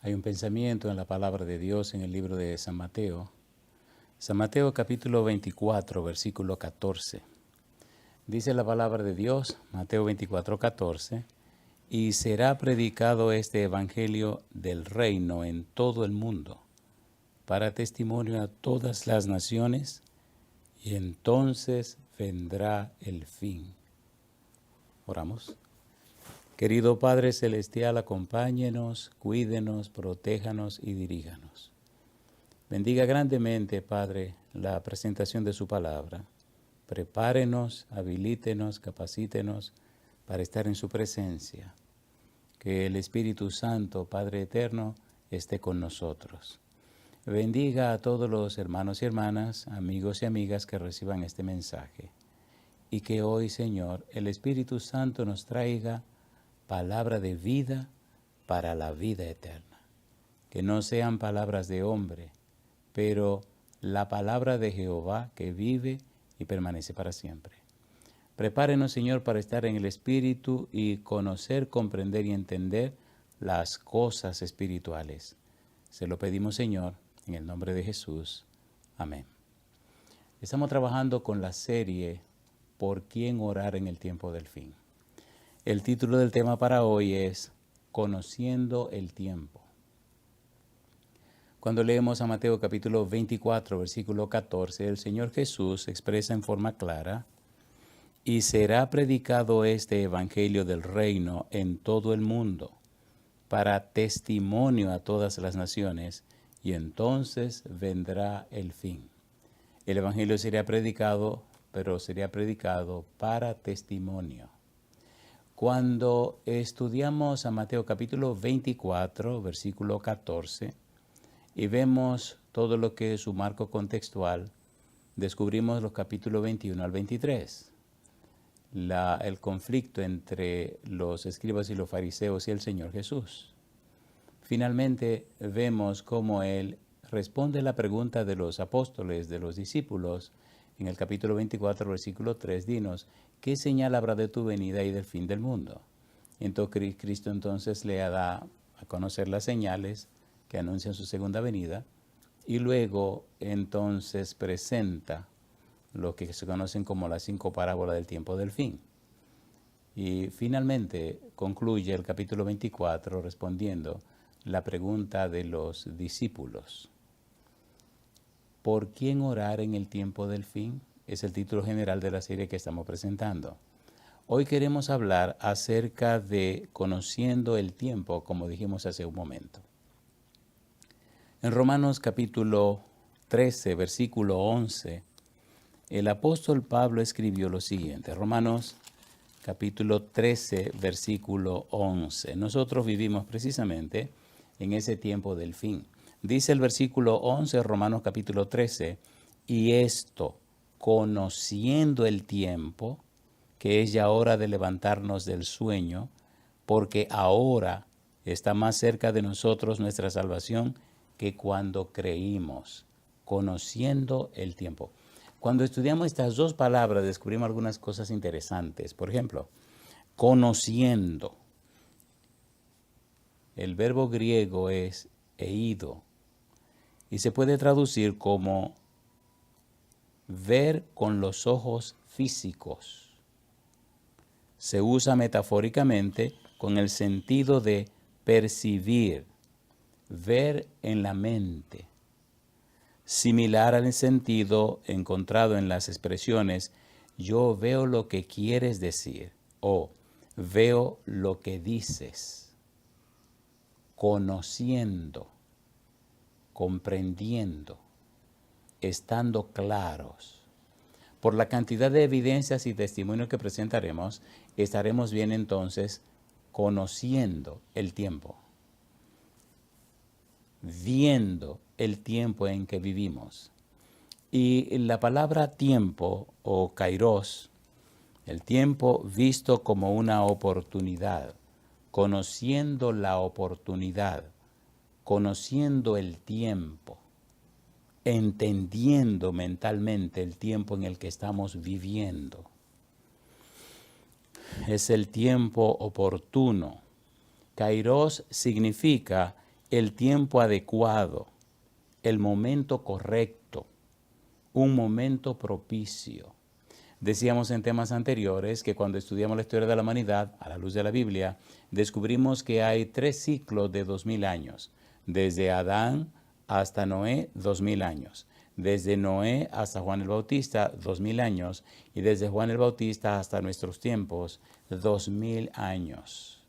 Hay un pensamiento en la palabra de Dios en el libro de San Mateo. San Mateo capítulo 24, versículo 14. Dice la palabra de Dios, Mateo 24, 14, y será predicado este evangelio del reino en todo el mundo, para testimonio a todas las naciones, y entonces vendrá el fin. Oramos. Querido Padre Celestial, acompáñenos, cuídenos, protéjanos y diríjanos. Bendiga grandemente, Padre, la presentación de su palabra. Prepárenos, habilítenos, capacítenos para estar en su presencia. Que el Espíritu Santo, Padre Eterno, esté con nosotros. Bendiga a todos los hermanos y hermanas, amigos y amigas que reciban este mensaje. Y que hoy, Señor, el Espíritu Santo nos traiga palabra de vida para la vida eterna. Que no sean palabras de hombre, pero la palabra de Jehová que vive y permanece para siempre. Prepárenos, Señor, para estar en el Espíritu y conocer, comprender y entender las cosas espirituales. Se lo pedimos, Señor, en el nombre de Jesús. Amén. Estamos trabajando con la serie ¿Por quién orar en el tiempo del fin? El título del tema para hoy es Conociendo el tiempo. Cuando leemos a Mateo capítulo 24, versículo 14, el Señor Jesús expresa en forma clara: y será predicado este evangelio del reino en todo el mundo, para testimonio a todas las naciones, y entonces vendrá el fin. El evangelio sería predicado, pero sería predicado para testimonio. Cuando estudiamos a Mateo capítulo 24, versículo 14, y vemos todo lo que es su marco contextual, descubrimos los capítulos 21 al 23. El conflicto entre los escribas y los fariseos y el Señor Jesús. Finalmente vemos cómo Él responde la pregunta de los apóstoles, de los discípulos, en el capítulo 24, versículo 3, dinos, ¿qué señal habrá de tu venida y del fin del mundo? Entonces Cristo entonces le da a conocer las señales que anuncian su segunda venida y luego entonces presenta lo que se conocen como las 5 parábolas del tiempo del fin. Y finalmente concluye el capítulo 24 respondiendo la pregunta de los discípulos. ¿Por quién orar en el tiempo del fin? Es el título general de la serie que estamos presentando. Hoy queremos hablar acerca de conociendo el tiempo, como dijimos hace un momento. En Romanos capítulo 13, versículo 11, el apóstol Pablo escribió lo siguiente. Romanos capítulo 13, versículo 11. Nosotros vivimos precisamente en ese tiempo del fin. Dice el versículo 11, Romanos capítulo 13, y esto, conociendo el tiempo, que es ya hora de levantarnos del sueño, porque ahora está más cerca de nosotros nuestra salvación que cuando creímos, conociendo el tiempo. Cuando estudiamos estas dos palabras descubrimos algunas cosas interesantes. Por ejemplo, conociendo. El verbo griego es eido y se puede traducir como ver con los ojos físicos. Se usa metafóricamente con el sentido de percibir, ver en la mente. Similar al sentido encontrado en las expresiones yo veo lo que quieres decir o veo lo que dices. Conociendo, comprendiendo, estando claros. Por la cantidad de evidencias y testimonios que presentaremos, estaremos bien entonces conociendo el tiempo, viendo el tiempo en que vivimos. Y la palabra tiempo o kairos, el tiempo visto como una oportunidad, conociendo la oportunidad, conociendo el tiempo, entendiendo mentalmente el tiempo en el que estamos viviendo. Es el tiempo oportuno. Kairos significa el tiempo adecuado, el momento correcto, un momento propicio. Decíamos en temas anteriores que cuando estudiamos la historia de la humanidad, a la luz de la Biblia, descubrimos que hay 3 ciclos de 2000 años. Desde Adán hasta Noé, 2000 años. Desde Noé hasta Juan el Bautista, 2000 años. Y desde Juan el Bautista hasta nuestros tiempos, 2000 años.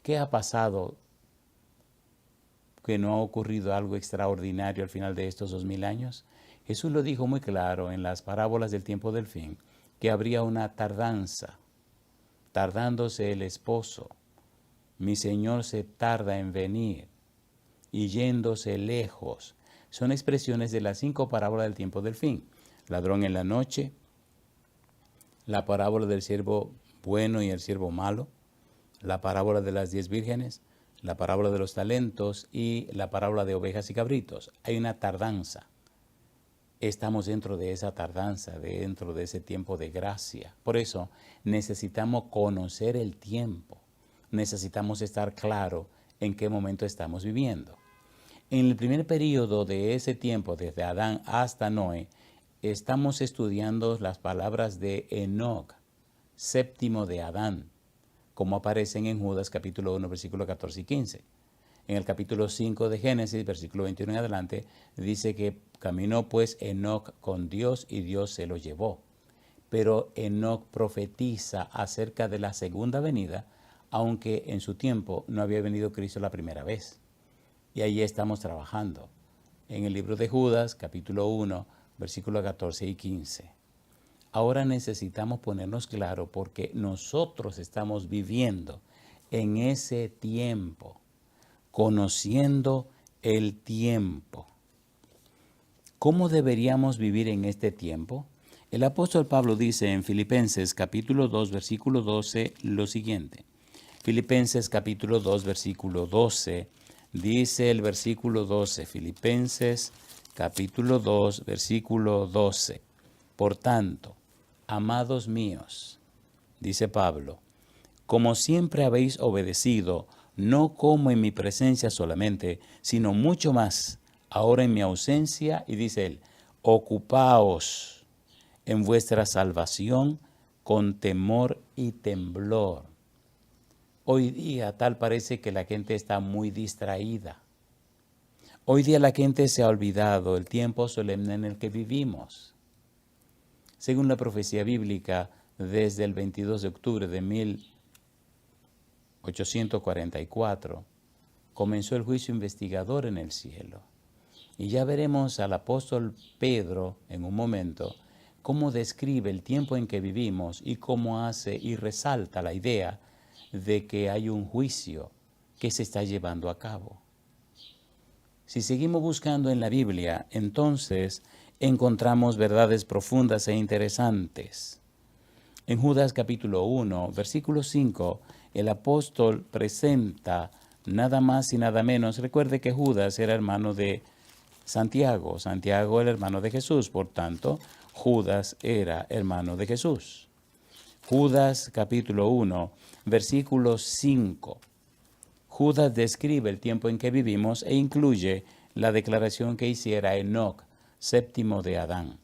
¿Qué ha pasado que no ha ocurrido algo extraordinario al final de estos 2000 años? Jesús lo dijo muy claro en las parábolas del tiempo del fin, que habría una tardanza, tardándose el esposo. Mi Señor se tarda en venir y yéndose lejos. Son expresiones de las 5 parábolas del tiempo del fin. Ladrón en la noche, la parábola del siervo bueno y el siervo malo, la parábola de las 10 vírgenes, la parábola de los talentos y la parábola de ovejas y cabritos. Hay una tardanza. Estamos dentro de esa tardanza, dentro de ese tiempo de gracia. Por eso necesitamos conocer el tiempo. Necesitamos estar claro en qué momento estamos viviendo. En el primer periodo de ese tiempo, desde Adán hasta Noé, estamos estudiando las palabras de Enoc, séptimo de Adán, como aparecen en Judas capítulo 1, versículos 14 y 15. En el capítulo 5 de Génesis, versículo 21 en adelante, dice que caminó pues Enoc con Dios y Dios se lo llevó. Pero Enoc profetiza acerca de la segunda venida, aunque en su tiempo no había venido Cristo la primera vez. Y ahí estamos trabajando. En el libro de Judas, capítulo 1, versículos 14 y 15. Ahora necesitamos ponernos claro porque nosotros estamos viviendo en ese tiempo, conociendo el tiempo. ¿Cómo deberíamos vivir en este tiempo? El apóstol Pablo dice en Filipenses capítulo 2, versículo 12 lo siguiente. Filipenses capítulo 2, versículo 12, dice el versículo 12, Filipenses capítulo 2, versículo 12. Por tanto, amados míos, dice Pablo, como siempre habéis obedecido, no como en mi presencia solamente, sino mucho más, ahora en mi ausencia, y dice él, ocupaos en vuestra salvación con temor y temblor. Hoy día tal parece que la gente está muy distraída. Hoy día la gente se ha olvidado el tiempo solemne en el que vivimos. Según la profecía bíblica, desde el 22 de octubre de 1844, comenzó el juicio investigador en el cielo. Y ya veremos al apóstol Pedro en un momento cómo describe el tiempo en que vivimos y cómo hace y resalta la idea de que hay un juicio que se está llevando a cabo. Si seguimos buscando en la Biblia, entonces encontramos verdades profundas e interesantes. En Judas capítulo 1, versículo 5, el apóstol presenta nada más y nada menos. Recuerde que Judas era hermano de Santiago. Santiago era hermano de Jesús, por tanto, Judas era hermano de Jesús. Judas capítulo 1, versículo 5. Judas describe el tiempo en que vivimos e incluye la declaración que hiciera Enoc, séptimo de Adán.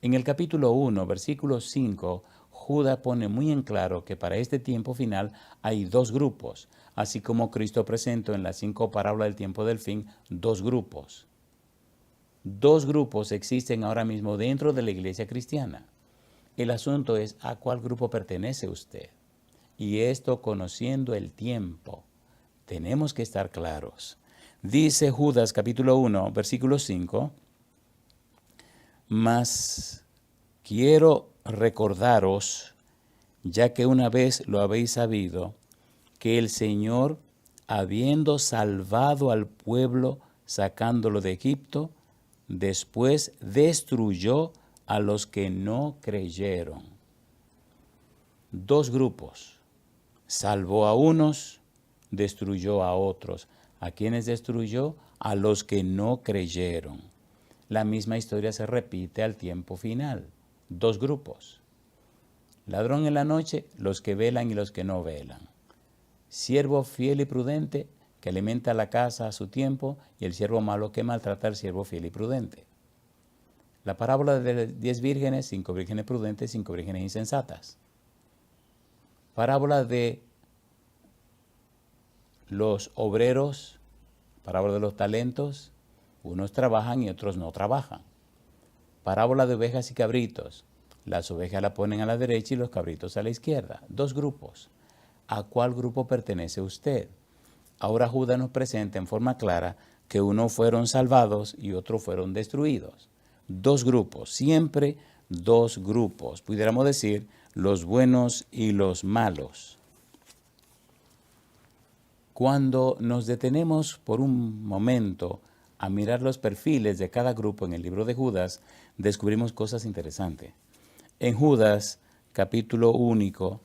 En el capítulo 1, versículo 5, Judas pone muy en claro que para este tiempo final hay 2 grupos, así como Cristo presentó en las 5 parábolas del tiempo del fin 2 grupos. 2 grupos existen ahora mismo dentro de la iglesia cristiana. El asunto es a cuál grupo pertenece usted. Y esto conociendo el tiempo. Tenemos que estar claros. Dice Judas capítulo 1, versículo 5, mas quiero recordaros, ya que una vez lo habéis sabido, que el Señor, habiendo salvado al pueblo, sacándolo de Egipto, después destruyó a los que no creyeron. 2 grupos. Salvó a unos, destruyó a otros. ¿A quiénes destruyó? A los que no creyeron. La misma historia se repite al tiempo final. 2 grupos. Ladrón en la noche, los que velan y los que no velan. Siervo fiel y prudente, que alimenta la casa a su tiempo, y el siervo malo que maltrata al siervo fiel y prudente. La parábola de 10 vírgenes, 5 vírgenes prudentes, 5 vírgenes insensatas. Parábola de los obreros, parábola de los talentos, unos trabajan y otros no trabajan. Parábola de ovejas y cabritos, las ovejas la ponen a la derecha y los cabritos a la izquierda. 2 grupos. ¿A cuál grupo pertenece usted? Ahora Judas nos presenta en forma clara que unos fueron salvados y otros fueron destruidos. 2 grupos, siempre 2 grupos. Pudiéramos decir los buenos y los malos. Cuando nos detenemos por un momento a mirar los perfiles de cada grupo en el libro de Judas, descubrimos cosas interesantes. En Judas, capítulo 1,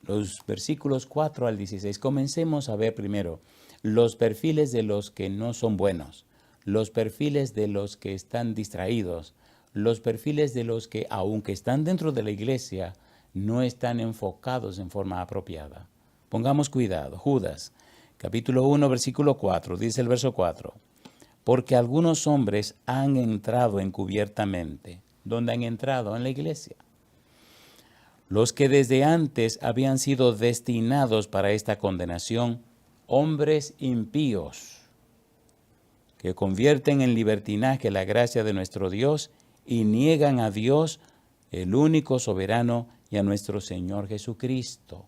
los versículos 4 al 16, comencemos a ver primero los perfiles de los que no son buenos, los perfiles de los que están distraídos, los perfiles de los que, aunque están dentro de la iglesia, no están enfocados en forma apropiada. Pongamos cuidado. Judas, capítulo 1, versículo 4, dice el verso 4, porque algunos hombres han entrado encubiertamente. ¿Dónde han entrado? En la iglesia. Los que desde antes habían sido destinados para esta condenación, hombres impíos, que convierten en libertinaje la gracia de nuestro Dios y niegan a Dios, el único soberano, y a nuestro Señor Jesucristo.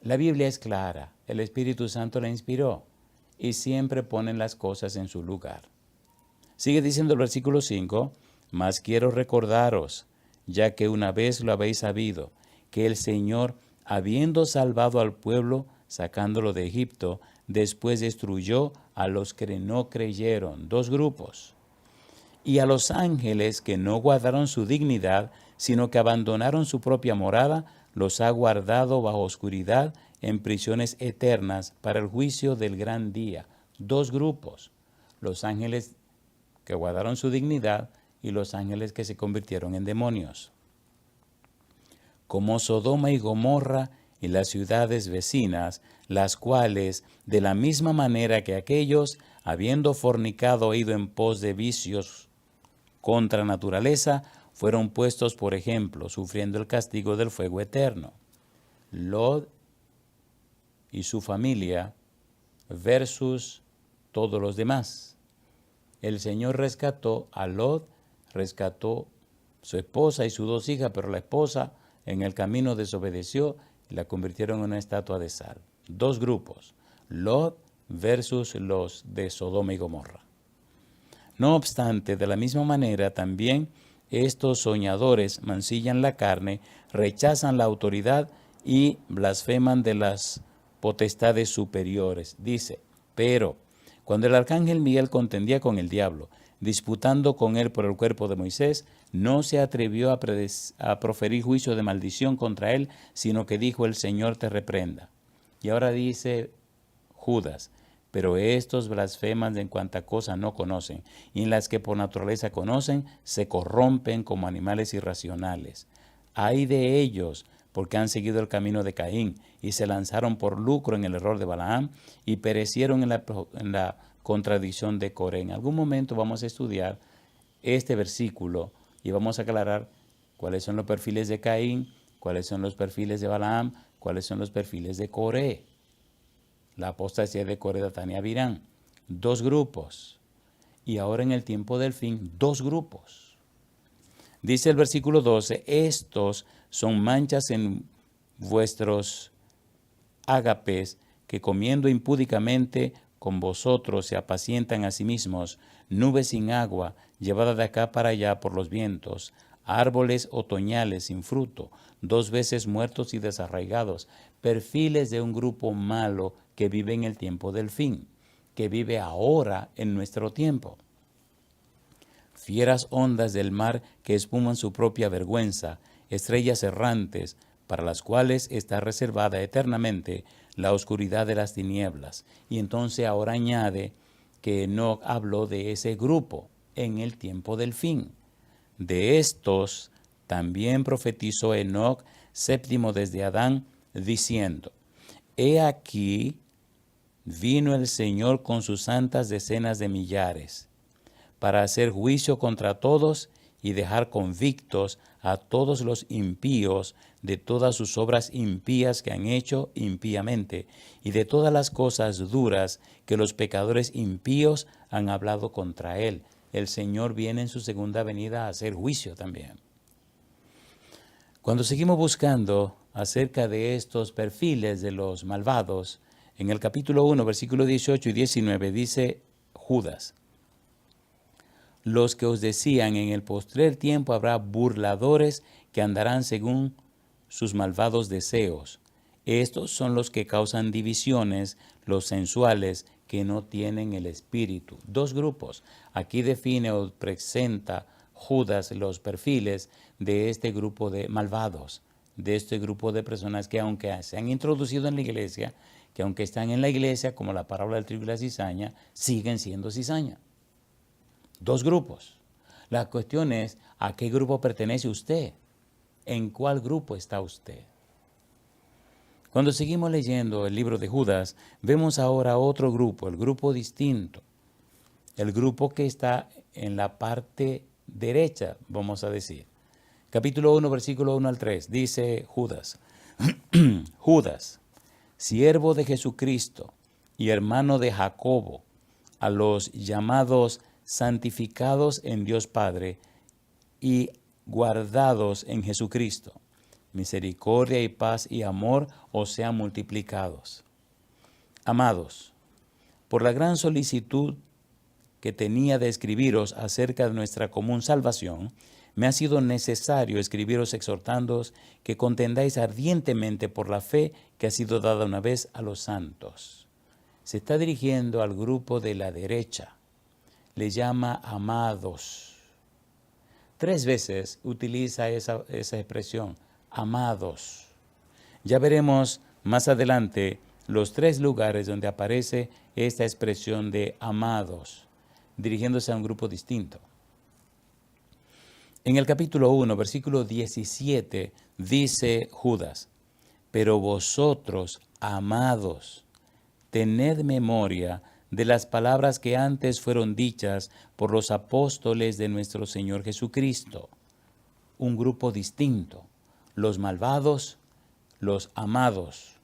La Biblia es clara, el Espíritu Santo la inspiró y siempre ponen las cosas en su lugar. Sigue diciendo el versículo 5, mas quiero recordaros, ya que una vez lo habéis sabido, que el Señor, habiendo salvado al pueblo, sacándolo de Egipto, después destruyó a los que no creyeron. 2 grupos. Y a los ángeles que no guardaron su dignidad, sino que abandonaron su propia morada, los ha guardado bajo oscuridad en prisiones eternas para el juicio del gran día. 2 grupos. Los ángeles que guardaron su dignidad y los ángeles que se convirtieron en demonios. Como Sodoma y Gomorra y las ciudades vecinas, las cuales, de la misma manera que aquellos, habiendo fornicado e ido en pos de vicios contra naturaleza, fueron puestos por ejemplo, sufriendo el castigo del fuego eterno. Lot y su familia versus todos los demás. El Señor rescató a Lot, rescató su esposa y sus 2 hijas, pero la esposa en el camino desobedeció y la convirtieron en una estatua de sal. 2 grupos, Lot versus los de Sodoma y Gomorra. No obstante, de la misma manera también estos soñadores mancillan la carne, rechazan la autoridad y blasfeman de las potestades superiores. Dice, pero cuando el arcángel Miguel contendía con el diablo, disputando con él por el cuerpo de Moisés, no se atrevió a proferir juicio de maldición contra él, sino que dijo, el Señor te reprenda. Y ahora dice Judas, pero estos blasfeman en cuanta cosa no conocen, y en las que por naturaleza conocen, se corrompen como animales irracionales. Ay de ellos, porque han seguido el camino de Caín, y se lanzaron por lucro en el error de Balaam, y perecieron en la contradicción de Coré. En algún momento vamos a estudiar este versículo y vamos a aclarar cuáles son los perfiles de Caín, cuáles son los perfiles de Balaam, cuáles son los perfiles de Coré. La apostasía de Coré, Datán y Abirán. 2 grupos. Y ahora en el tiempo del fin, 2 grupos. Dice el versículo 12, estos son manchas en vuestros ágapes, que comiendo impúdicamente con vosotros se apacientan a sí mismos, nubes sin agua, llevadas de acá para allá por los vientos, árboles otoñales sin fruto, 2 veces muertos y desarraigados, perfiles de un grupo malo que vive en el tiempo del fin, que vive ahora en nuestro tiempo. Fieras ondas del mar que espuman su propia vergüenza, estrellas errantes, para las cuales está reservada eternamente la oscuridad de las tinieblas. Y entonces ahora añade que Enoc habló de ese grupo en el tiempo del fin. De estos también profetizó Enoc, séptimo desde Adán, diciendo, He aquí, vino el Señor con sus santas decenas de millares, para hacer juicio contra todos y dejar convictos a todos los impíos de todas sus obras impías que han hecho impíamente, y de todas las cosas duras que los pecadores impíos han hablado contra él. El Señor viene en su segunda venida a hacer juicio también. Cuando seguimos buscando acerca de estos perfiles de los malvados, en el capítulo 1, versículos 18 y 19 dice Judas: los que os decían, en el postrer tiempo habrá burladores que andarán según sus malvados deseos. Estos son los que causan divisiones, los sensuales, que no tienen el espíritu. Dos grupos. Aquí define o presenta Judas los perfiles de este grupo de malvados, de este grupo de personas que, aunque se han introducido en la iglesia, que aunque están en la iglesia, como la parábola del trigo y la cizaña, siguen siendo cizaña. Dos grupos. La cuestión es, ¿a qué grupo pertenece usted? ¿En cuál grupo está usted? Cuando seguimos leyendo el libro de Judas, vemos ahora otro grupo, el grupo distinto. El grupo que está en la parte derecha, vamos a decir. Capítulo 1, versículo 1 al 3, dice Judas: Judas, siervo de Jesucristo y hermano de Jacobo, a los llamados santificados en Dios Padre y guardados en Jesucristo. Misericordia y paz y amor os sean multiplicados. Amados, por la gran solicitud que tenía de escribiros acerca de nuestra común salvación, me ha sido necesario escribiros exhortándoos que contendáis ardientemente por la fe que ha sido dada una vez a los santos. Se está dirigiendo al grupo de la derecha. Le llama amados. 3 veces utiliza esa expresión, amados. Ya veremos más adelante los 3 lugares donde aparece esta expresión de amados, dirigiéndose a un grupo distinto. En el capítulo 1, versículo 17, dice Judas: pero vosotros, amados, tened memoria de las palabras que antes fueron dichas por los apóstoles de nuestro Señor Jesucristo. Un grupo distinto. Los malvados, los amados.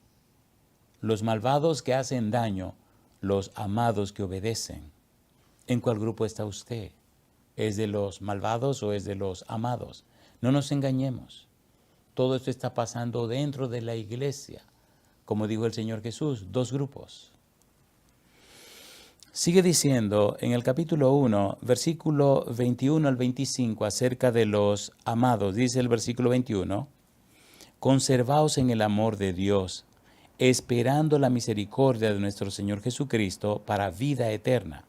Los malvados que hacen daño, los amados que obedecen. ¿En cuál grupo está usted? ¿Es de los malvados o es de los amados? No nos engañemos. Todo esto está pasando dentro de la iglesia. Como dijo el Señor Jesús, 2 grupos. Sigue diciendo en el capítulo 1, versículo 21 al 25, acerca de los amados. Dice el versículo 21, conservaos en el amor de Dios, esperando la misericordia de nuestro Señor Jesucristo para vida eterna.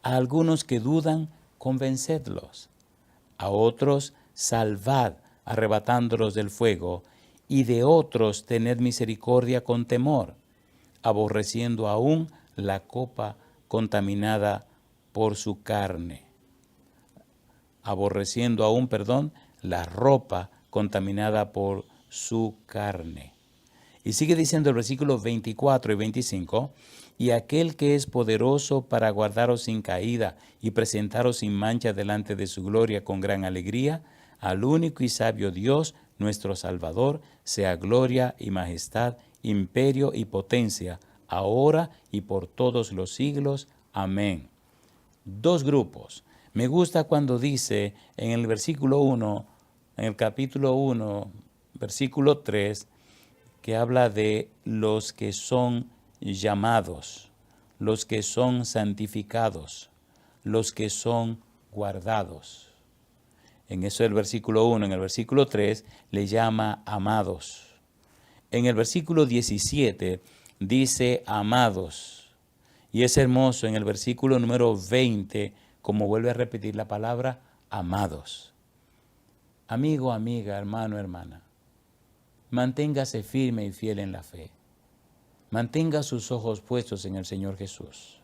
A algunos que dudan, convencedlos. A otros, salvad, arrebatándolos del fuego. Y de otros, tened misericordia con temor, aborreciendo aún la copa contaminada por su carne. Aborreciendo aún, la ropa contaminada por su carne. Y sigue diciendo el versículo 24 y 25, y aquel que es poderoso para guardaros sin caída y presentaros sin mancha delante de su gloria con gran alegría, al único y sabio Dios, nuestro Salvador, sea gloria y majestad, imperio y potencia, ahora y por todos los siglos. Amén. 2 grupos. Me gusta cuando dice en el versículo 1, en el capítulo 1, versículo 3, que habla de los que son llamados, los que son santificados, los que son guardados. En eso el versículo 1, en el versículo 3 le llama amados. En el versículo 17 dice amados. Y es hermoso en el versículo número 20, como vuelve a repetir la palabra amados. Amigo, amiga, hermano, hermana, manténgase firme y fiel en la fe. Mantenga sus ojos puestos en el Señor Jesús.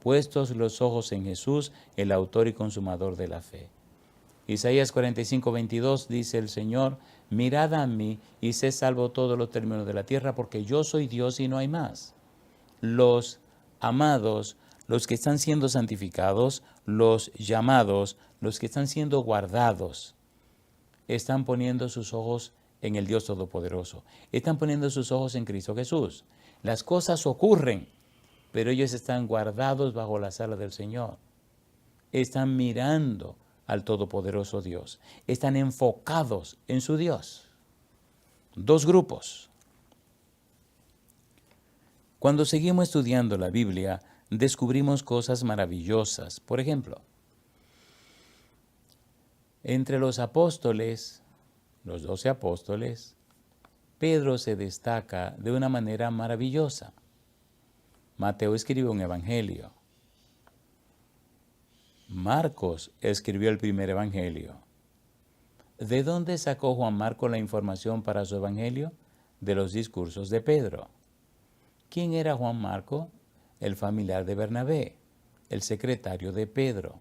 Puestos los ojos en Jesús, el autor y consumador de la fe. Isaías 45:22 dice el Señor, mirad a mí y sé salvo todos los términos de la tierra, porque yo soy Dios y no hay más. Los amados, los que están siendo santificados, los llamados, los que están siendo guardados, están poniendo sus ojos en el Dios Todopoderoso. Están poniendo sus ojos en Cristo Jesús. Las cosas ocurren, pero ellos están guardados bajo las alas del Señor. Están mirando al Todopoderoso Dios. Están enfocados en su Dios. Dos grupos. Cuando seguimos estudiando la Biblia, descubrimos cosas maravillosas. Por ejemplo, entre los apóstoles, los 12 apóstoles, Pedro se destaca de una manera maravillosa. Mateo escribió un evangelio. Marcos escribió el primer evangelio. ¿De dónde sacó Juan Marcos la información para su evangelio? De los discursos de Pedro. ¿Quién era Juan Marcos? El familiar de Bernabé, el secretario de Pedro.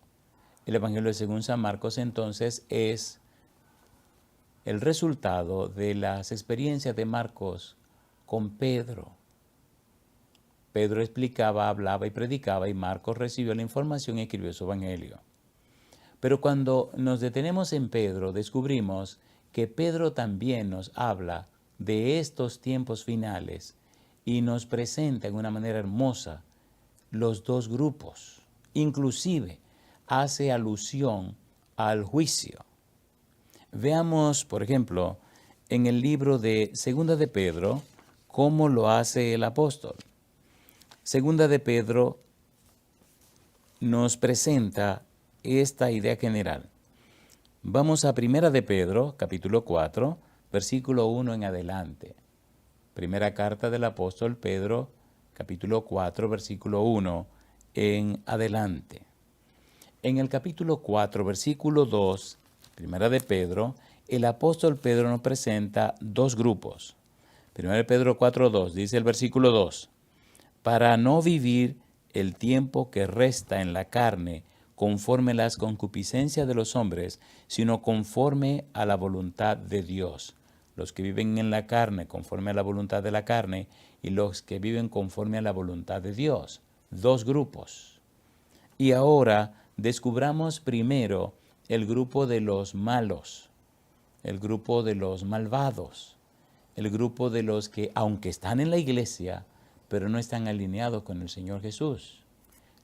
El evangelio según San Marcos entonces es el resultado de las experiencias de Marcos con Pedro. Pedro explicaba, hablaba y predicaba y Marcos recibió la información y escribió su evangelio. Pero cuando nos detenemos en Pedro, descubrimos que Pedro también nos habla de estos tiempos finales y nos presenta en una manera hermosa los dos grupos. Inclusive hace alusión al juicio. Veamos, por ejemplo, en el libro de Segunda de Pedro, cómo lo hace el apóstol. Segunda de Pedro nos presenta esta idea general. Vamos a Primera de Pedro, capítulo 4, versículo 1 en adelante. Primera carta del apóstol Pedro, capítulo 4, versículo 1 en adelante. En el capítulo 4, versículo 2, Primera de Pedro, el apóstol Pedro nos presenta dos grupos. Primera de Pedro 4, 2, dice el versículo 2, para no vivir el tiempo que resta en la carne conforme las concupiscencias de los hombres, sino conforme a la voluntad de Dios. Los que viven en la carne conforme a la voluntad de la carne y los que viven conforme a la voluntad de Dios. Dos grupos. Y ahora descubramos primero el grupo de los malos, el grupo de los malvados, el grupo de los que, aunque están en la iglesia, pero no están alineados con el Señor Jesús.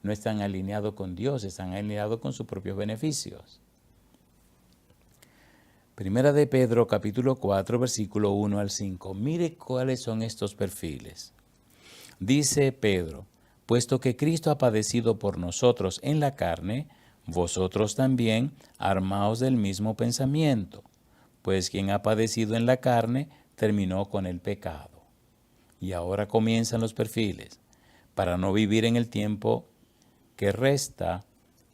No están alineados con Dios, están alineados con sus propios beneficios. Primera de Pedro, capítulo 4, versículo 1 al 5. Mire cuáles son estos perfiles. Dice Pedro, puesto que Cristo ha padecido por nosotros en la carne, vosotros también armaos del mismo pensamiento, pues quien ha padecido en la carne terminó con el pecado. Y ahora comienzan los perfiles, para no vivir en el tiempo que resta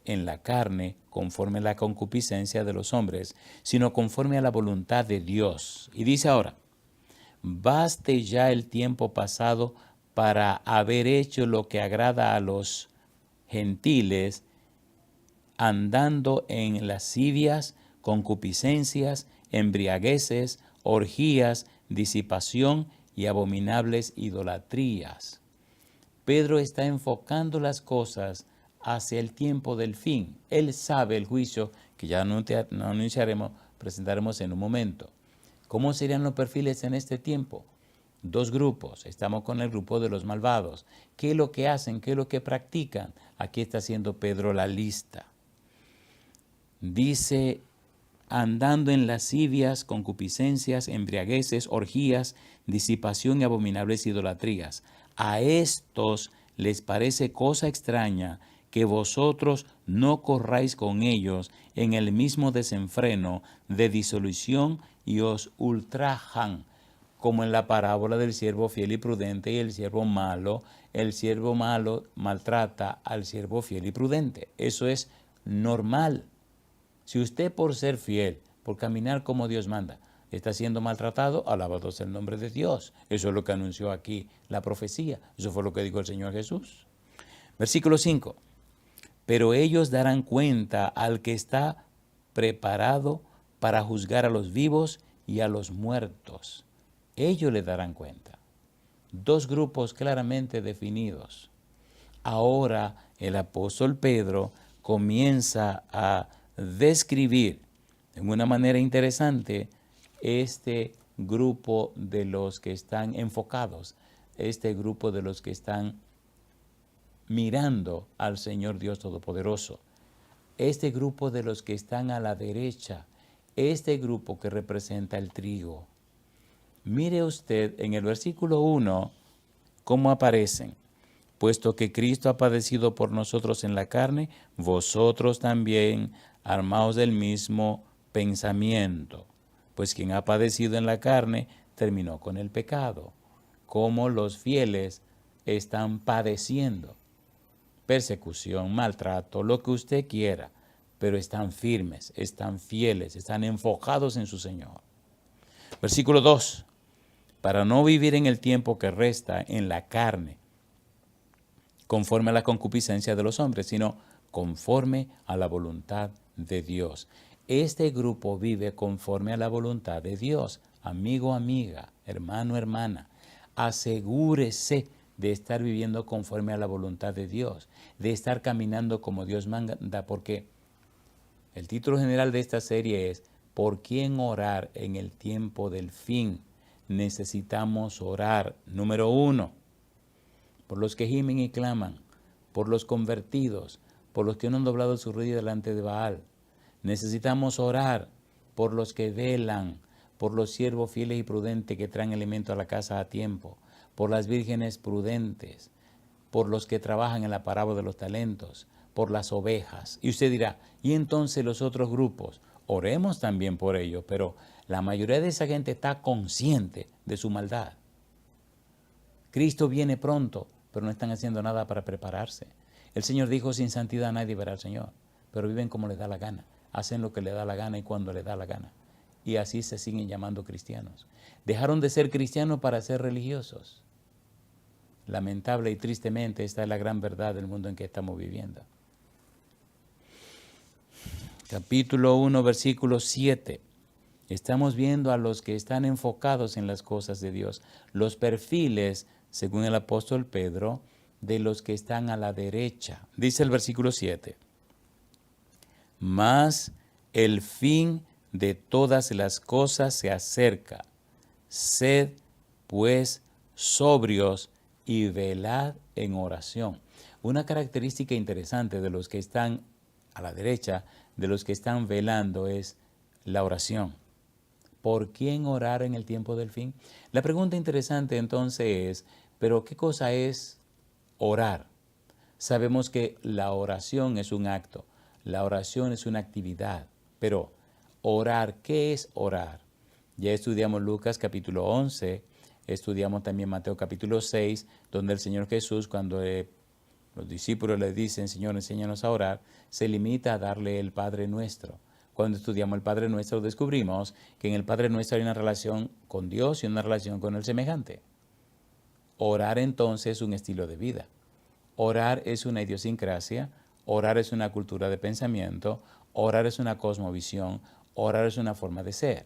en la carne conforme a la concupiscencia de los hombres, sino conforme a la voluntad de Dios. Y dice ahora, baste ya el tiempo pasado para haber hecho lo que agrada a los gentiles, andando en lascivias, concupiscencias, embriagueces, orgías, disipación y abominables idolatrías. Pedro está enfocando las cosas hacia el tiempo del fin. Él sabe el juicio que ya no anunciaremos, presentaremos en un momento. ¿Cómo serían los perfiles en este tiempo? Dos grupos. Estamos con el grupo de los malvados. ¿Qué es lo que hacen? ¿Qué es lo que practican? Aquí está haciendo Pedro la lista. Dice, andando en lascivias, concupiscencias, embriagueces, orgías, disipación y abominables idolatrías. A estos les parece cosa extraña que vosotros no corráis con ellos en el mismo desenfreno de disolución y os ultrajan, como en la parábola del siervo fiel y prudente y el siervo malo maltrata al siervo fiel y prudente. Eso es normal. Si usted por ser fiel, por caminar como Dios manda, está siendo maltratado, alabado sea el nombre de Dios. Eso es lo que anunció aquí la profecía. Eso fue lo que dijo el Señor Jesús. Versículo 5. Pero ellos darán cuenta al que está preparado para juzgar a los vivos y a los muertos. Ellos le darán cuenta. Dos grupos claramente definidos. Ahora el apóstol Pedro comienza a describir de una manera interesante este grupo de los que están enfocados, este grupo de los que están mirando al Señor Dios Todopoderoso, este grupo de los que están a la derecha, este grupo que representa el trigo. Mire usted en el versículo 1 cómo aparecen. Puesto que Cristo ha padecido por nosotros en la carne, vosotros también armaos del mismo pensamiento. Pues quien ha padecido en la carne terminó con el pecado. Como los fieles están padeciendo persecución, maltrato, lo que usted quiera, pero están firmes, están fieles, están enfocados en su Señor. Versículo 2. Para no vivir en el tiempo que resta en la carne, conforme a la concupiscencia de los hombres, sino conforme a la voluntad de Dios. Este grupo vive conforme a la voluntad de Dios. Amigo, amiga, hermano, hermana, asegúrese de estar viviendo conforme a la voluntad de Dios, de estar caminando como Dios manda, porque el título general de esta serie es ¿por quién orar en el tiempo del fin? Necesitamos orar, número 1, por los que gimen y claman, por los convertidos, por los que no han doblado su rodilla delante de Baal. Necesitamos orar por los que velan, por los siervos fieles y prudentes que traen alimento a la casa a tiempo, por las vírgenes prudentes, por los que trabajan en la parábola de los talentos, por las ovejas. Y usted dirá, ¿y entonces los otros grupos? Oremos también por ellos, pero la mayoría de esa gente está consciente de su maldad. Cristo viene pronto, pero no están haciendo nada para prepararse. El Señor dijo, sin santidad nadie verá al Señor, pero viven como les da la gana, hacen lo que les da la gana y cuando les da la gana. Y así se siguen llamando cristianos. Dejaron de ser cristianos para ser religiosos. Lamentable y tristemente, esta es la gran verdad del mundo en que estamos viviendo. Capítulo 1, versículo 7. Estamos viendo a los que están enfocados en las cosas de Dios. Los perfiles, según el apóstol Pedro, de los que están a la derecha. Dice el versículo 7. Mas el fin de todas las cosas se acerca. Sed, pues, sobrios y velad en oración. Una característica interesante de los que están a la derecha, de los que están velando, es la oración. ¿Por quién orar en el tiempo del fin? La pregunta interesante entonces es, ¿pero qué cosa es orar? Sabemos que la oración es un acto, la oración es una actividad, pero orar, ¿qué es orar? Ya estudiamos Lucas capítulo 11, estudiamos también Mateo capítulo 6, donde el Señor Jesús, cuando los discípulos le dicen, Señor, enséñanos a orar, se limita a darle el Padre Nuestro. Cuando estudiamos el Padre Nuestro descubrimos que en el Padre Nuestro hay una relación con Dios y una relación con el semejante. Orar entonces es un estilo de vida. Orar es una idiosincrasia, orar es una cultura de pensamiento, orar es una cosmovisión, orar es una forma de ser.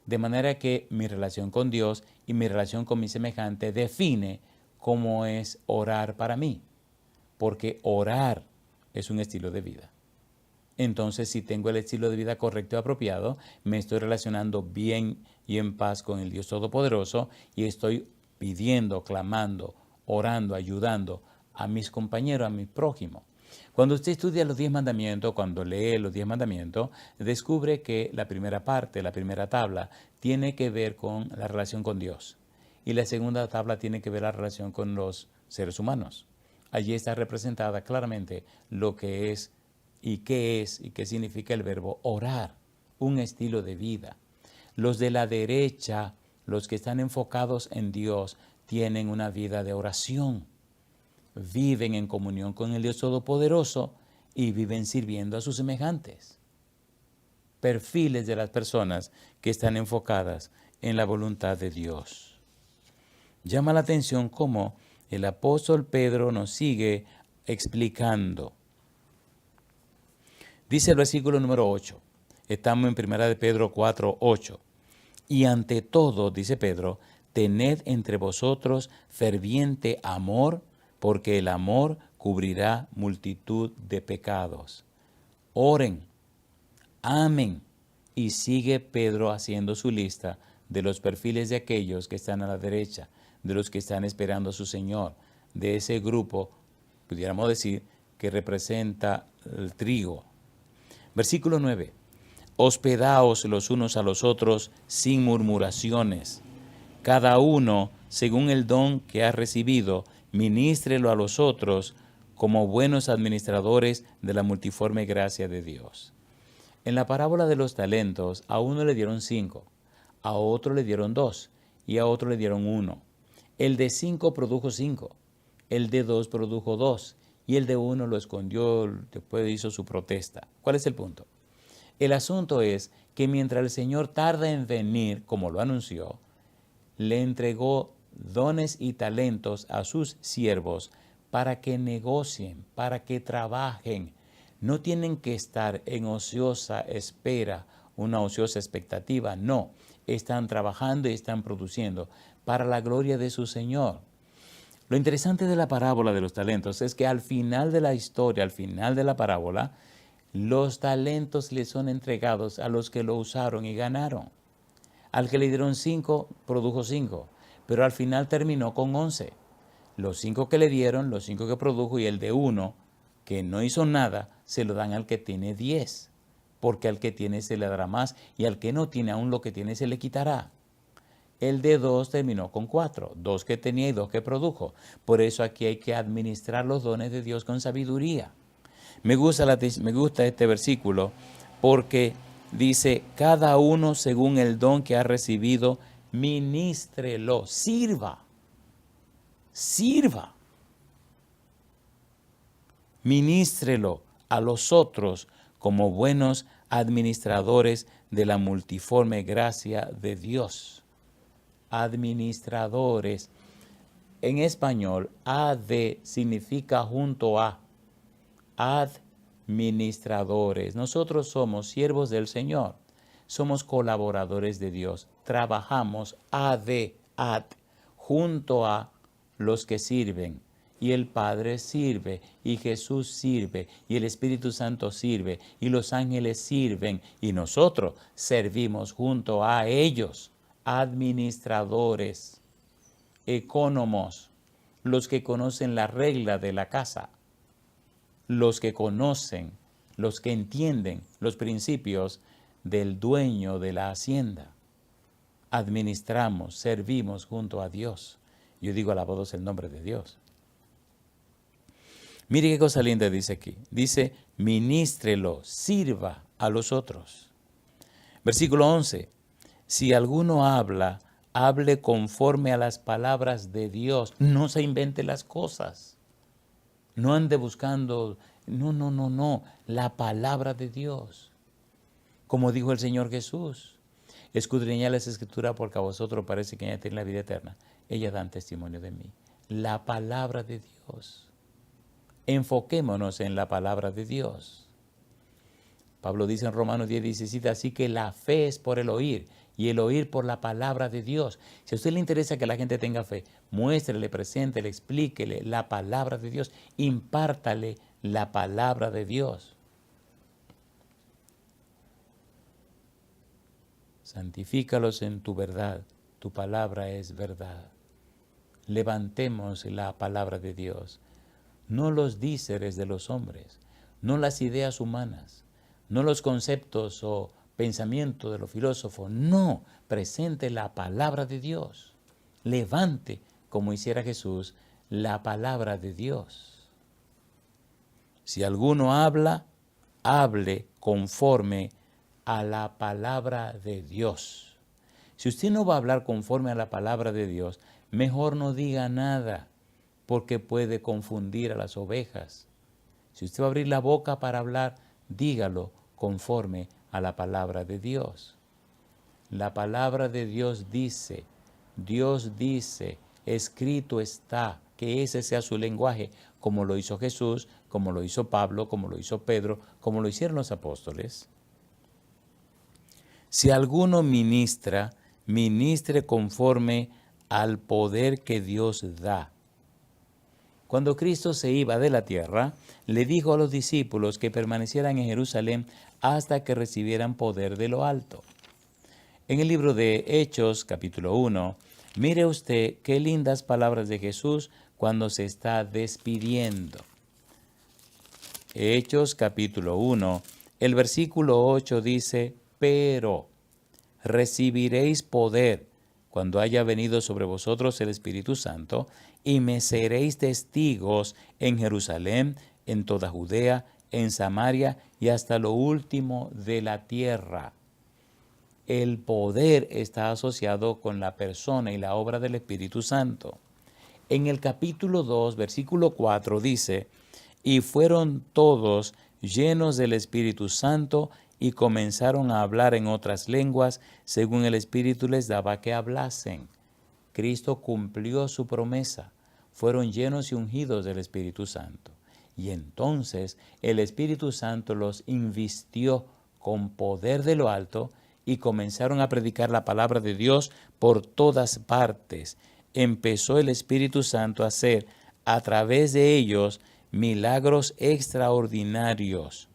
De manera que mi relación con Dios y mi relación con mi semejante define cómo es orar para mí. Porque orar es un estilo de vida. Entonces, si tengo el estilo de vida correcto y apropiado, me estoy relacionando bien y en paz con el Dios Todopoderoso y estoy pidiendo, clamando, orando, ayudando a mis compañeros, a mi prójimo. Cuando usted estudia los 10 mandamientos, cuando lee los 10 mandamientos, descubre que la primera parte, la primera tabla, tiene que ver con la relación con Dios. Y la segunda tabla tiene que ver la relación con los seres humanos. Allí está representada claramente lo que es y qué significa el verbo orar, un estilo de vida. Los de la derecha, los que están enfocados en Dios, tienen una vida de oración. Viven en comunión con el Dios Todopoderoso y viven sirviendo a sus semejantes. Perfiles de las personas que están enfocadas en la voluntad de Dios. Llama la atención cómo el apóstol Pedro nos sigue explicando. Dice el versículo número 8. Estamos en 1 de Pedro 4, 8. Y ante todo, dice Pedro, tened entre vosotros ferviente amor, porque el amor cubrirá multitud de pecados. Oren, amen. Y sigue Pedro haciendo su lista de los perfiles de aquellos que están a la derecha, de los que están esperando a su Señor, de ese grupo, pudiéramos decir, que representa el trigo. Versículo 9. Hospedaos los unos a los otros sin murmuraciones. Cada uno, según el don que ha recibido, ministrelo a los otros como buenos administradores de la multiforme gracia de Dios. En la parábola de los talentos, a uno le dieron 5, a otro le dieron 2 y a otro le dieron 1. El de 5 produjo 5, el de 2 produjo 2 y el de 1 lo escondió, después hizo su protesta. ¿Cuál es el punto? El asunto es que mientras el Señor tarda en venir, como lo anunció, le entregó dones y talentos a sus siervos para que negocien, para que trabajen. No tienen que estar en ociosa espera, una ociosa expectativa. No, están trabajando y están produciendo para la gloria de su Señor. Lo interesante de la parábola de los talentos es que al final de la historia, al final de la parábola, los talentos le son entregados a los que lo usaron y ganaron. Al que le dieron 5, produjo 5, pero al final terminó con 11. Los 5 que le dieron, los 5 que produjo y el de 1, que no hizo nada, se lo dan al que tiene 10, porque al que tiene se le dará más y al que no tiene aún lo que tiene se le quitará. El de 2 terminó con 4, 2 que tenía y 2 que produjo. Por eso aquí hay que administrar los dones de Dios con sabiduría. Me gusta este versículo porque dice, cada uno según el don que ha recibido, ministrelo, sirva. Ministrelo a los otros como buenos administradores de la multiforme gracia de Dios. Administradores. En español, ad significa junto a. Administradores. Nosotros somos siervos del Señor. Somos colaboradores de Dios. Trabajamos junto a los que sirven. Y el Padre sirve, y Jesús sirve, y el Espíritu Santo sirve, y los ángeles sirven, y nosotros servimos junto a ellos. Administradores, ecónomos, los que conocen la regla de la casa, los que conocen, los que entienden los principios del dueño de la hacienda. Administramos, servimos junto a Dios. Yo digo, alabado sea el nombre de Dios. Mire qué cosa linda dice aquí. Dice, ministrelo, sirva a los otros. Versículo 11. Si alguno habla, hable conforme a las palabras de Dios. No se invente las cosas. No ande buscando, no. La palabra de Dios. Como dijo el Señor Jesús. Escudriñad las Escrituras porque a vosotros parece que ya tienen la vida eterna. Ellas dan testimonio de mí. La palabra de Dios. Enfoquémonos en la palabra de Dios. Pablo dice en Romanos 10:17, así que la fe es por el oír y el oír por la palabra de Dios. Si a usted le interesa que la gente tenga fe, muéstrele, preséntele, explíquele la palabra de Dios, impártale la palabra de Dios. Santifícalos en tu verdad, tu palabra es verdad. Levantemos la palabra de Dios. No los díceres de los hombres, no las ideas humanas, no los conceptos o pensamientos de los filósofos, no, presente la palabra de Dios. Levante, como hiciera Jesús, la palabra de Dios. Si alguno habla, hable conforme a la palabra de Dios. Si usted no va a hablar conforme a la palabra de Dios, mejor no diga nada, porque puede confundir a las ovejas. Si usted va a abrir la boca para hablar, dígalo conforme a la palabra de Dios. La palabra de Dios dice, escrito está, que ese sea su lenguaje, como lo hizo Jesús, como lo hizo Pablo, como lo hizo Pedro, como lo hicieron los apóstoles. Si alguno ministra, ministre conforme al poder que Dios da. Cuando Cristo se iba de la tierra, le dijo a los discípulos que permanecieran en Jerusalén hasta que recibieran poder de lo alto. En el libro de Hechos, capítulo 1, mire usted qué lindas palabras de Jesús cuando se está despidiendo. Hechos, capítulo 1, el versículo 8 dice, pero recibiréis poder cuando haya venido sobre vosotros el Espíritu Santo, y me seréis testigos en Jerusalén, en toda Judea, en Samaria y hasta lo último de la tierra. El poder está asociado con la persona y la obra del Espíritu Santo. En el capítulo 2, versículo 4 dice, y fueron todos llenos del Espíritu Santo y comenzaron a hablar en otras lenguas según el Espíritu les daba que hablasen. Cristo cumplió su promesa. Fueron llenos y ungidos del Espíritu Santo. Y entonces el Espíritu Santo los invistió con poder de lo alto y comenzaron a predicar la palabra de Dios por todas partes. Empezó el Espíritu Santo a hacer a través de ellos milagros extraordinarios.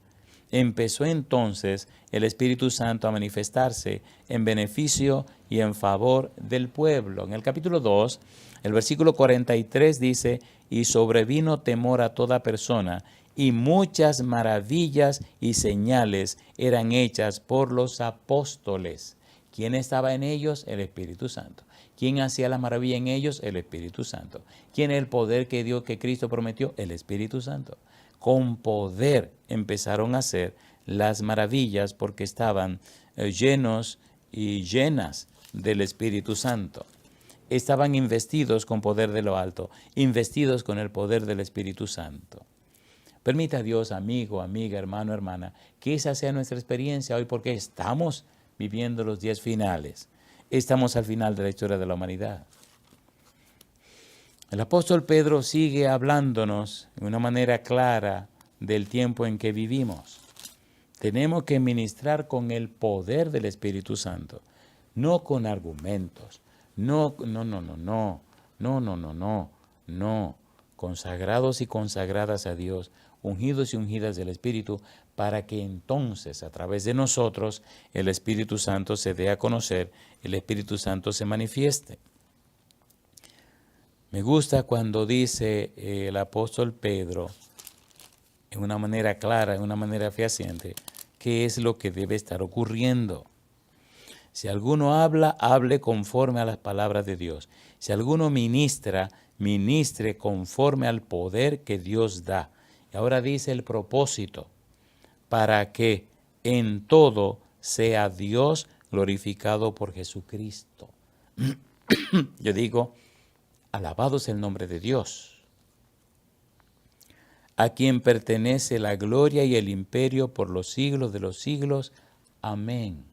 Empezó entonces el Espíritu Santo a manifestarse en beneficio y en favor del pueblo. En el capítulo 2, el versículo 43 dice, y sobrevino temor a toda persona, y muchas maravillas y señales eran hechas por los apóstoles. ¿Quién estaba en ellos? El Espíritu Santo. ¿Quién hacía la maravilla en ellos? El Espíritu Santo. ¿Quién es el poder que dio, que Cristo prometió? El Espíritu Santo. Con poder empezaron a hacer las maravillas porque estaban llenos y llenas del Espíritu Santo. Estaban investidos con poder de lo alto, investidos con el poder del Espíritu Santo. Permita a Dios, amigo, amiga, hermano, hermana, que esa sea nuestra experiencia hoy porque estamos viviendo los días finales. Estamos al final de la historia de la humanidad. El apóstol Pedro sigue hablándonos de una manera clara del tiempo en que vivimos. Tenemos que ministrar con el poder del Espíritu Santo, no con argumentos, no, consagrados y consagradas a Dios, ungidos y ungidas del Espíritu, para que entonces a través de nosotros el Espíritu Santo se dé a conocer, el Espíritu Santo se manifieste. Me gusta cuando dice el apóstol Pedro, en una manera clara, en una manera fehaciente, qué es lo que debe estar ocurriendo. Si alguno habla, hable conforme a las palabras de Dios. Si alguno ministra, ministre conforme al poder que Dios da. Y ahora dice el propósito, para que en todo sea Dios glorificado por Jesucristo. Yo digo, alabado sea el nombre de Dios, a quien pertenece la gloria y el imperio por los siglos de los siglos. Amén.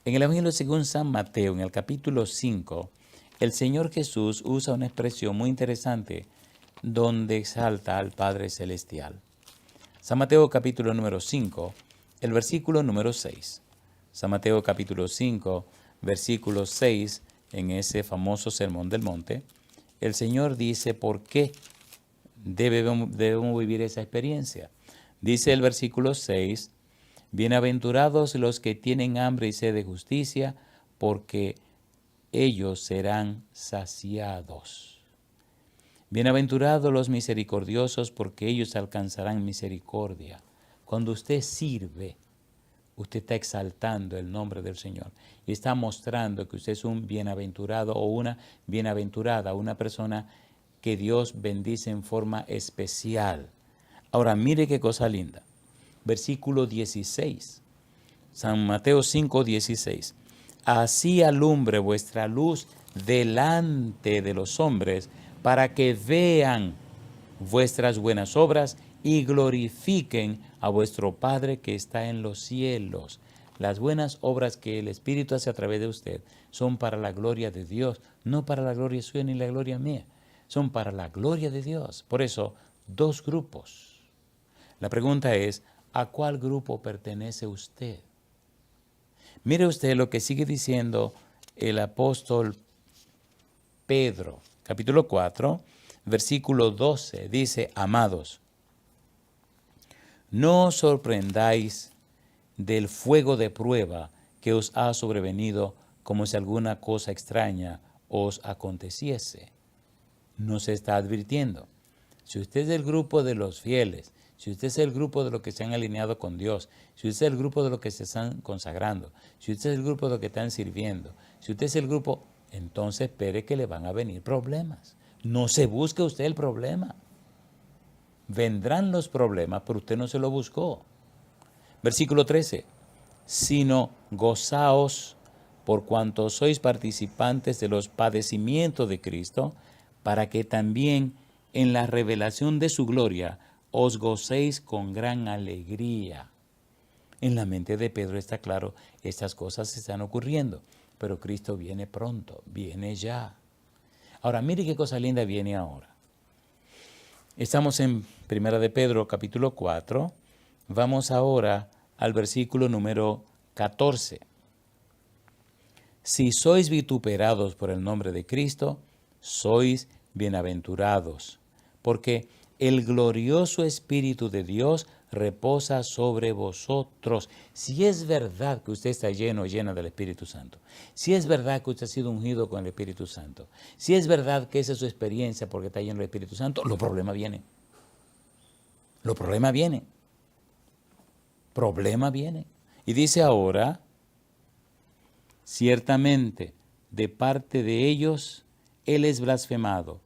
En el Evangelio según San Mateo, en el capítulo 5, el Señor Jesús usa una expresión muy interesante donde exalta al Padre Celestial. San Mateo capítulo número 5, el versículo número 6. San Mateo capítulo 5, versículo 6, en ese famoso Sermón del Monte, el Señor dice por qué debemos vivir esa experiencia. Dice el versículo 6, bienaventurados los que tienen hambre y sed de justicia, porque ellos serán saciados. Bienaventurados los misericordiosos, porque ellos alcanzarán misericordia. Cuando usted sirve, usted está exaltando el nombre del Señor y está mostrando que usted es un bienaventurado o una bienaventurada, una persona que Dios bendice en forma especial. Ahora, mire qué cosa linda. Versículo 16. San Mateo 5, 16. Así alumbre vuestra luz delante de los hombres, para que vean vuestras buenas obras y glorifiquen a vuestro Padre que está en los cielos. Las buenas obras que el Espíritu hace a través de usted son para la gloria de Dios, no para la gloria suya ni la gloria mía. Son para la gloria de Dios. Por eso, dos grupos. La pregunta es, ¿a cuál grupo pertenece usted? Mire usted lo que sigue diciendo el apóstol Pedro, capítulo 4, versículo 12. Dice, amados, no os sorprendáis del fuego de prueba que os ha sobrevenido como si alguna cosa extraña os aconteciese. Nos está advirtiendo. Si usted es del grupo de los fieles, si usted es el grupo de los que se han alineado con Dios, si usted es el grupo de los que se están consagrando, si usted es el grupo de los que están sirviendo, si usted es el grupo, entonces espere que le van a venir problemas. No se busque usted el problema. Vendrán los problemas, pero usted no se lo buscó. Versículo 13. Sino gozaos por cuanto sois participantes de los padecimientos de Cristo, para que también en la revelación de su gloria os gocéis con gran alegría. En la mente de Pedro está claro, estas cosas están ocurriendo, pero Cristo viene pronto, viene ya. Ahora, mire qué cosa linda viene ahora. Estamos en 1 de Pedro, capítulo 4. Vamos ahora al versículo número 14. Si sois vituperados por el nombre de Cristo, sois bienaventurados, porque el glorioso Espíritu de Dios reposa sobre vosotros. Si es verdad que usted está lleno o llena del Espíritu Santo, si es verdad que usted ha sido ungido con el Espíritu Santo, si es verdad que esa es su experiencia porque está lleno del Espíritu Santo, los problemas vienen. Los problemas vienen. Problema viene. Y dice ahora, ciertamente, de parte de ellos, Él es blasfemado,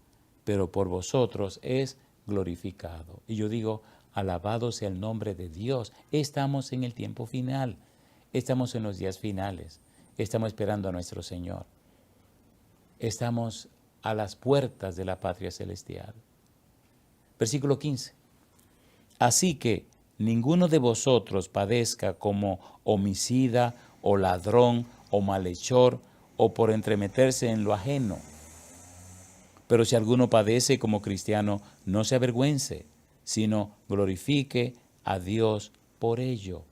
pero por vosotros es glorificado. Y yo digo, alabado sea el nombre de Dios. Estamos en el tiempo final. Estamos en los días finales. Estamos esperando a nuestro Señor. Estamos a las puertas de la patria celestial. Versículo 15. Así que ninguno de vosotros padezca como homicida o ladrón o malhechor o por entremeterse en lo ajeno. Pero si alguno padece como cristiano, no se avergüence, sino glorifique a Dios por ello.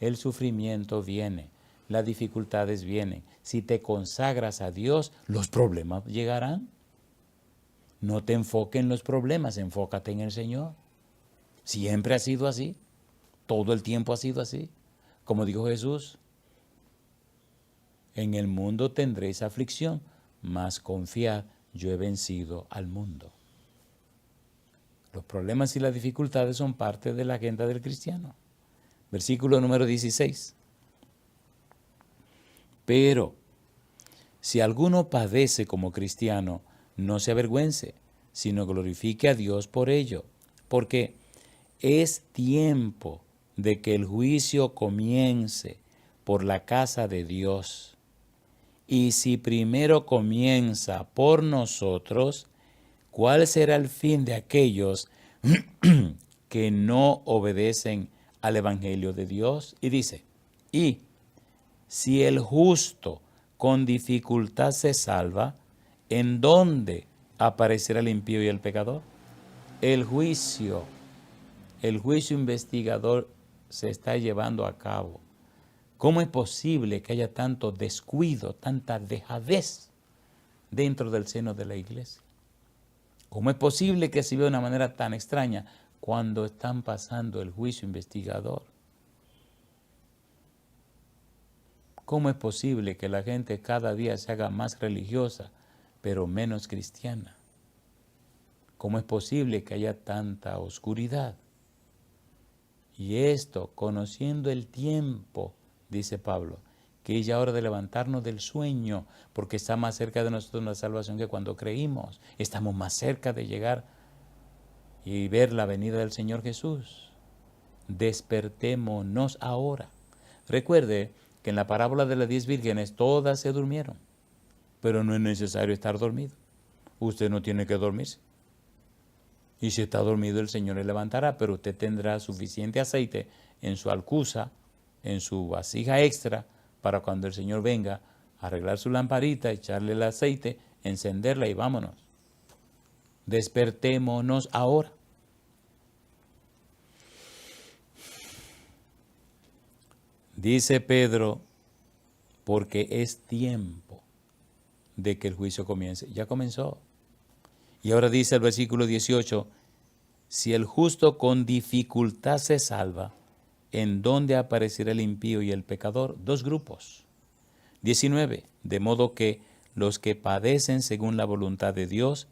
El sufrimiento viene, las dificultades vienen. Si te consagras a Dios, los problemas llegarán. No te enfoques en los problemas, enfócate en el Señor. Siempre ha sido así, todo el tiempo ha sido así. Como dijo Jesús, en el mundo tendréis aflicción, mas confiad, yo he vencido al mundo. Los problemas y las dificultades son parte de la agenda del cristiano. Versículo número 16. Pero si alguno padece como cristiano, no se avergüence, sino glorifique a Dios por ello, porque es tiempo de que el juicio comience por la casa de Dios. Y si primero comienza por nosotros, ¿cuál será el fin de aquellos que no obedecen al Evangelio de Dios? Y dice, y si el justo con dificultad se salva, ¿en dónde aparecerá el impío y el pecador? El juicio investigador se está llevando a cabo. ¿Cómo es posible que haya tanto descuido, tanta dejadez dentro del seno de la iglesia? ¿Cómo es posible que se vea de una manera tan extraña cuando están pasando el juicio investigador? ¿Cómo es posible que la gente cada día se haga más religiosa, pero menos cristiana? ¿Cómo es posible que haya tanta oscuridad? Y esto, conociendo el tiempo, dice Pablo, que es ya hora de levantarnos del sueño, porque está más cerca de nosotros la salvación que cuando creímos. Estamos más cerca de llegar y ver la venida del Señor Jesús. Despertémonos ahora. Recuerde que en la parábola de las 10 vírgenes todas se durmieron, pero no es necesario estar dormido. Usted no tiene que dormirse. Y si está dormido, el Señor le levantará, pero usted tendrá suficiente aceite en su alcuza, en su vasija extra, para cuando el Señor venga a arreglar su lamparita, echarle el aceite, encenderla y vámonos. Despertémonos ahora. Dice Pedro porque es tiempo de que el juicio comience. Ya comenzó. Y ahora dice el versículo 18, si el justo con dificultad se salva, ¿en dónde aparecerá el impío y el pecador? Dos grupos. 19, de modo que los que padecen según la voluntad de Dios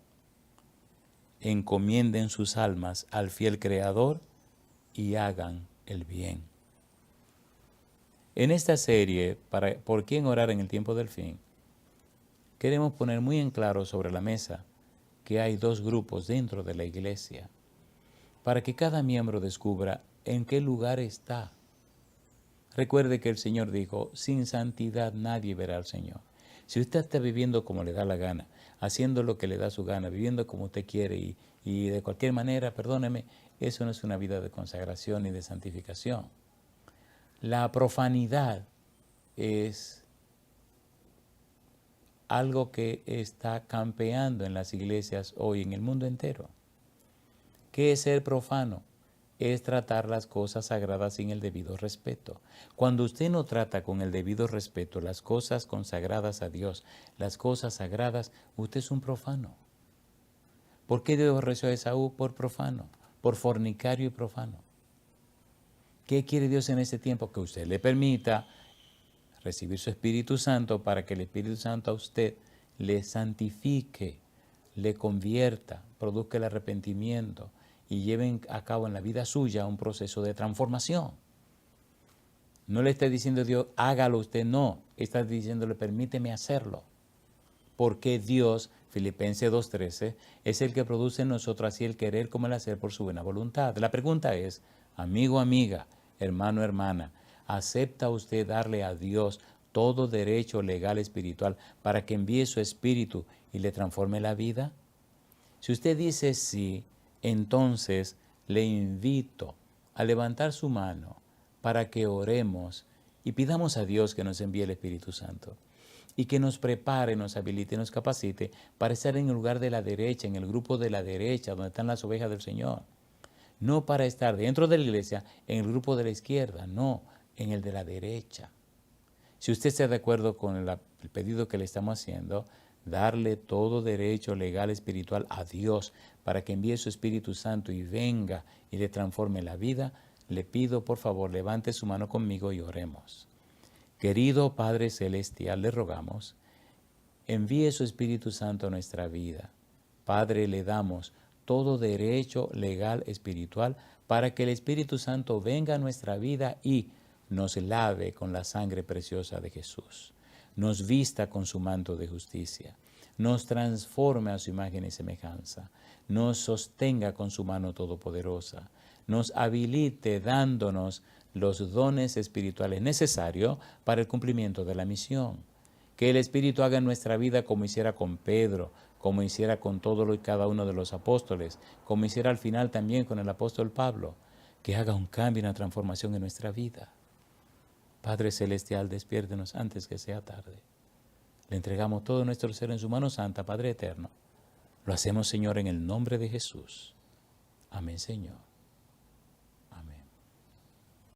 encomienden sus almas al fiel Creador y hagan el bien. En esta serie, ¿por quién orar en el tiempo del fin?, queremos poner muy en claro sobre la mesa que hay dos grupos dentro de la iglesia, para que cada miembro descubra en qué lugar está. Recuerde que el Señor dijo, sin santidad nadie verá al Señor. Si usted está viviendo como le da la gana, haciendo lo que le da su gana, viviendo como usted quiere y de cualquier manera, perdóneme, eso no es una vida de consagración ni de santificación. La profanidad es algo que está campeando en las iglesias hoy, en el mundo entero. ¿Qué es ser profano? Es tratar las cosas sagradas sin el debido respeto. Cuando usted no trata con el debido respeto las cosas consagradas a Dios, las cosas sagradas, usted es un profano. ¿Por qué Dios aborreció a Esaú? Por profano, por fornicario y profano. ¿Qué quiere Dios en este tiempo? Que usted le permita recibir su Espíritu Santo para que el Espíritu Santo a usted le santifique, le convierta, produzca el arrepentimiento y lleven a cabo en la vida suya un proceso de transformación. No le está diciendo Dios, hágalo usted, no. Está diciéndole, permíteme hacerlo. Porque Dios, Filipenses 2:13, es el que produce en nosotros así el querer como el hacer por su buena voluntad. La pregunta es, amigo, amiga, hermano, hermana, ¿acepta usted darle a Dios todo derecho legal espiritual para que envíe su espíritu y le transforme la vida? Si usted dice sí, entonces le invito a levantar su mano para que oremos y pidamos a Dios que nos envíe el Espíritu Santo y que nos prepare, nos habilite, nos capacite para estar en el lugar de la derecha, en el grupo de la derecha, donde están las ovejas del Señor. No para estar dentro de la iglesia en el grupo de la izquierda, no, en el de la derecha. Si usted está de acuerdo con el pedido que le estamos haciendo, darle todo derecho legal espiritual a Dios para que envíe su Espíritu Santo y venga y le transforme la vida, le pido por favor levante su mano conmigo y oremos. Querido Padre Celestial, le rogamos, envíe su Espíritu Santo a nuestra vida. Padre, le damos todo derecho legal espiritual para que el Espíritu Santo venga a nuestra vida y nos lave con la sangre preciosa de Jesús, nos vista con su manto de justicia, nos transforme a su imagen y semejanza, nos sostenga con su mano todopoderosa, nos habilite dándonos los dones espirituales necesarios para el cumplimiento de la misión. Que el Espíritu haga en nuestra vida como hiciera con Pedro, como hiciera con todo y cada uno de los apóstoles, como hiciera al final también con el apóstol Pablo, que haga un cambio y una transformación en nuestra vida. Padre Celestial, despiértenos antes que sea tarde. Le entregamos todo nuestro ser en su mano santa, Padre eterno. Lo hacemos, Señor, en el nombre de Jesús. Amén, Señor.